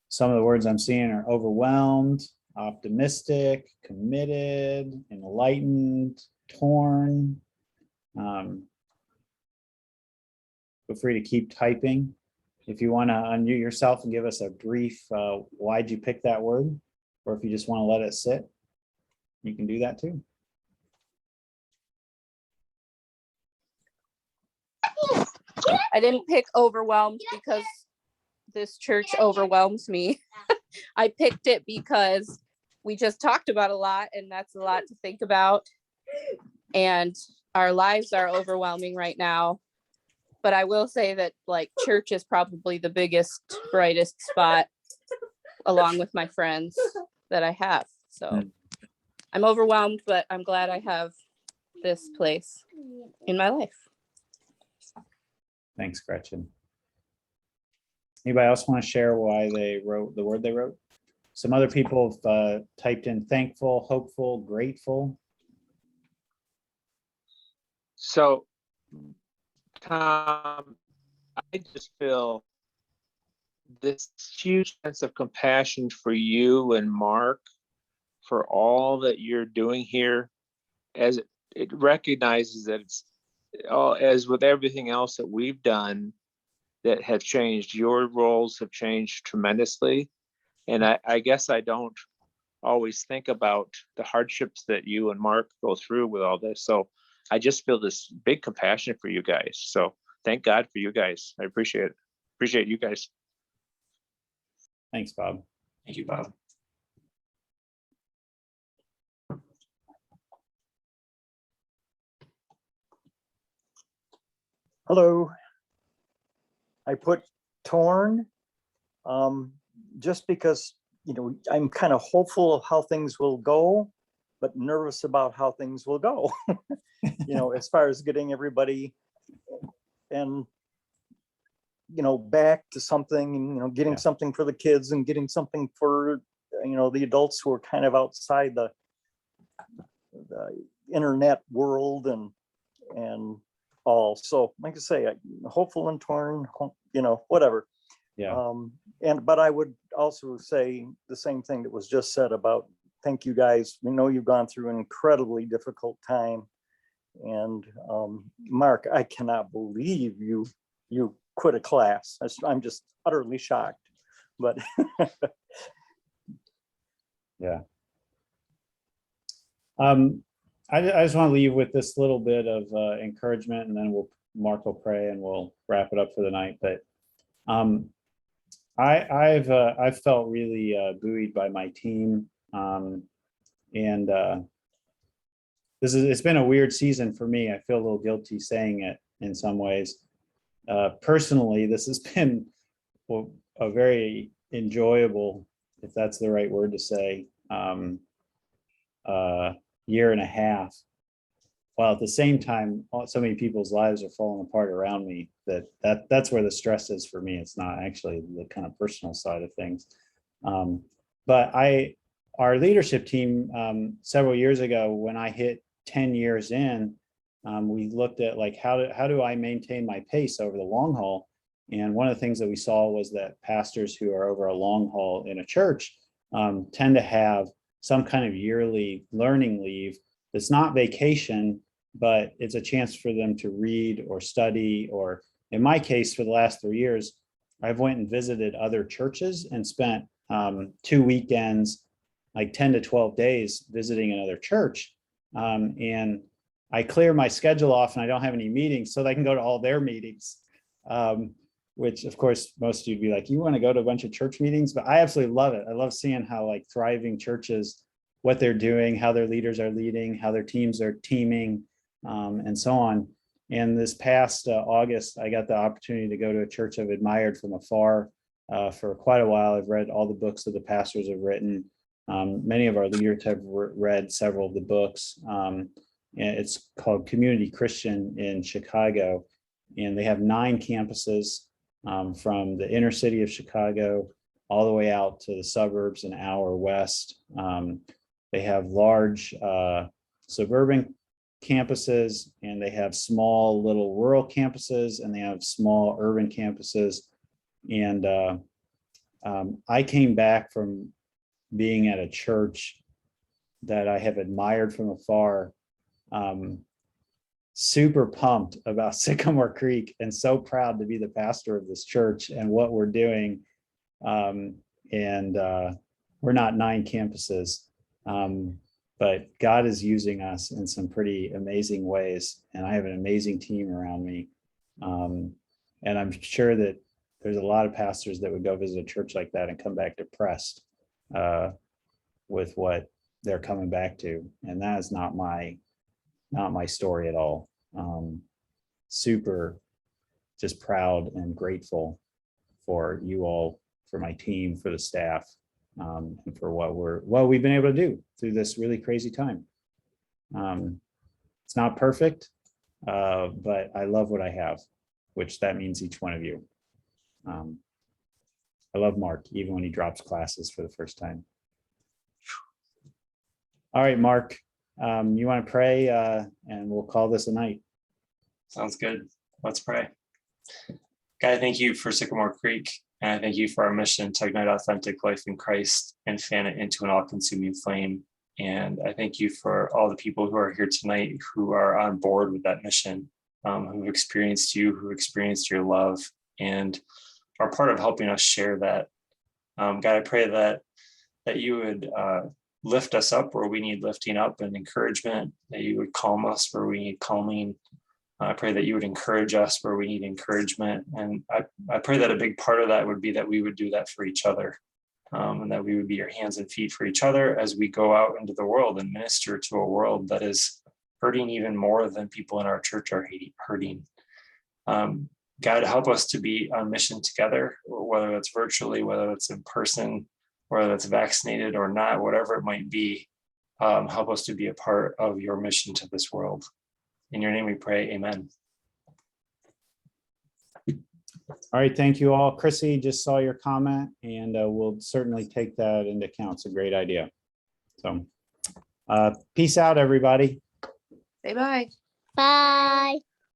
Some of the words I'm seeing are overwhelmed, optimistic, committed, enlightened, torn. Feel free to keep typing. If you want to unmute yourself and give us a brief why'd you pick that word, or if you just want to let it sit, you can do that too. I didn't pick overwhelmed because this church overwhelms me. I picked it because we just talked about a lot, and that's a lot to think about. And our lives are overwhelming right now. But I will say that like church is probably the biggest, brightest spot along with my friends that I have. So I'm overwhelmed, but I'm glad I have this place in my life. Thanks, Gretchen. Anybody else want to share why they wrote the word they wrote? Some other people have typed in thankful, hopeful, grateful. So, Tom, I just feel this huge sense of compassion for you and Mark for all that you're doing here, as it recognizes that it's all, as with everything else that we've done that have changed, your roles have changed tremendously. And I guess I don't always think about the hardships that you and Mark go through with all this. So I just feel this big compassion for you guys. So thank God for you guys. I appreciate it. Appreciate you guys. Thanks, Bob. Thank you, Bob. Hello. I put torn, just because, you know, I'm kind of hopeful of how things will go, but nervous about how things will go. You know, as far as getting everybody and, you know, back to something, you know, getting something for the kids and getting something for, you know, the adults who are kind of outside the internet world and all. So like I say, hopeful and torn, you know, whatever. Yeah. But I would also say the same thing that was just said about thank you guys. We know you've gone through an incredibly difficult time. And Mark, I cannot believe you quit a class. I'm just utterly shocked. But yeah. I just want to leave with this little bit of encouragement, and then Mark will pray and we'll wrap it up for the night. But I've felt really buoyed by my team, and it's been a weird season for me. I feel a little guilty saying it in some ways, personally, this has been a very enjoyable, if that's the right word to say, year and a half. While at the same time, so many people's lives are falling apart around me that's where the stress is for me. It's not actually the kind of personal side of things. But our leadership team, several years ago, when I hit 10 years in, we looked at like, how do I maintain my pace over the long haul? And one of the things that we saw was that pastors who are over a long haul in a church tend to have some kind of yearly learning leave. It's not vacation, but it's a chance for them to read or study, or in my case, for the last 3 years, I've went and visited other churches and spent 2 weekends, like 10 to 12 days visiting another church. And I clear my schedule off and I don't have any meetings so that I can go to all their meetings. Which of course, most of you'd be like, you want to go to a bunch of church meetings, but I absolutely love it. I love seeing how like thriving churches, what they're doing, how their leaders are leading, how their teams are teaming, and so on. And this past August, I got the opportunity to go to a church I've admired from afar for quite a while. I've read all the books that the pastors have written. Many of our leaders have read several of the books. And it's called Community Christian in Chicago. And they have 9 campuses from the inner city of Chicago all the way out to the suburbs an hour west. They have large suburban campuses, and they have small little rural campuses, and they have small urban campuses. And I came back from being at a church that I have admired from afar, super pumped about Sycamore Creek and so proud to be the pastor of this church and what we're doing. We're not 9 campuses, but God is using us in some pretty amazing ways. And I have an amazing team around me. And I'm sure that there's a lot of pastors that would go visit a church like that and come back depressed with what they're coming back to. And that is not my story at all. Super just proud and grateful for you all, for my team, for the staff, and for what we've been able to do through this really crazy time. It's not perfect, but I love what I have, which that means each one of you. I love Mark, even when he drops classes for the first time. All right, Mark, you want to pray and we'll call this a night. Sounds good. Let's pray. God, I thank you for Sycamore Creek, and I thank you for our mission to ignite authentic life in Christ and fan it into an all-consuming flame. And I thank you for all the people who are here tonight who are on board with that mission, who've experienced you, who experienced your love, and are part of helping us share that. God, I pray that you would lift us up where we need lifting up and encouragement, that you would calm us where we need calming. I pray that you would encourage us where we need encouragement. And I pray that a big part of that would be that we would do that for each other, and that we would be your hands and feet for each other as we go out into the world and minister to a world that is hurting even more than people in our church are hurting. God, help us to be on mission together, whether it's virtually, whether it's in person, whether it's vaccinated or not, whatever it might be. Help us to be a part of your mission to this world. In your name we pray, amen. All right, thank you all. Chrissy, just saw your comment, and we'll certainly take that into account. It's a great idea. So peace out, everybody. Say bye. Bye.